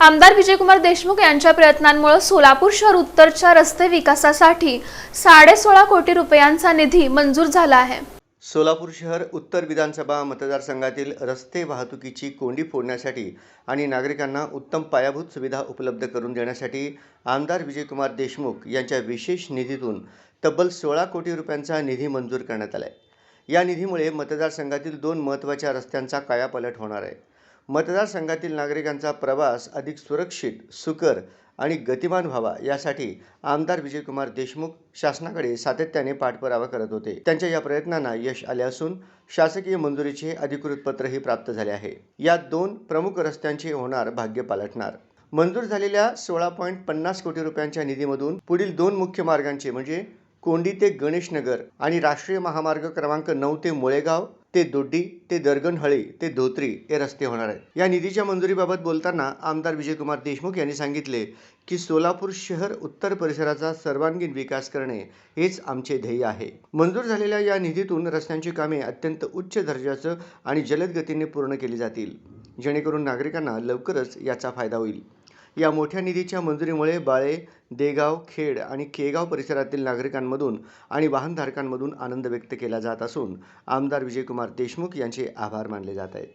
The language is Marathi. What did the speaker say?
आमदार विजयकुमार देशमुख यांच्या प्रयत्नांमुळे सोलापूर शहर उत्तरच्या रस्ते विकासासाठी 16.5 कोटी रुपयांचा निधी मंजूर झाला आहे। सोलापूर शहर उत्तर विधानसभा मतदारसंघातील रस्ते वाहतुकीची कोंडी फोडण्यासाठी आणि नागरिकांना उत्तम पायाभूत सुविधा उपलब्ध करून देण्यासाठी आमदार विजयकुमार देशमुख यांच्या विशेष निधीतून तब्बल 16 कोटी रुपयांचा निधी मंजूर करण्यात आला आहे। या निधीमुळे मतदारसंघातील 2 महत्त्वाच्या रस्त्यांचा कायापालट होणार आहे। मतदारसंघातील नागरिकांचा प्रवास अधिक सुरक्षित, सुकर आणि गतिमान व्हावा यासाठी आमदार विजयकुमार देशमुख शासनाकडे सातत्याने पाठपुरावा करत होते। त्यांच्या या प्रयत्नांना यश आले असून शासकीय मंजुरीचे अधिकृत पत्रही प्राप्त झाले आहे। या 2 प्रमुख रस्त्यांचे होणार भाग्य पालटणार। मंजूर झालेल्या 16.50 कोटी रुपयांच्या निधीमधून पुढील 2 मुख्य मार्गांचे म्हणजे कोंडी ते गणेशनगर आणि राष्ट्रीय महामार्ग क्रमांक 9 ते मुळेगाव ते दोड्डी ते दरगणहळ्ळी ते धोत्री हे रस्ते होणार आहेत। या निधीच्या मंजुरीबाबत बोलताना आमदार विजयकुमार देशमुख यांनी सांगितले की सोलापूर शहर उत्तर परिसराचा सर्वांगीण विकास करणे हेच आमचे ध्येय आहे। मंजूर झालेल्या या निधीतून रस्त्यांची कामे अत्यंत उच्च दर्जाचं आणि जलद गतीने पूर्ण केली जातील, जेणेकरून नागरिकांना लवकरच याचा फायदा होईल। या मोठ्या निधीच्या मंजुरीमुळे बाळे, देगाव, खेड आणि केगाव परिसरातील नागरिकांमधून आणि वाहनधारकांमधून आनंद व्यक्त केला जात असून आमदार विजयकुमार देशमुख यांचे आभार मानले जात आहेत।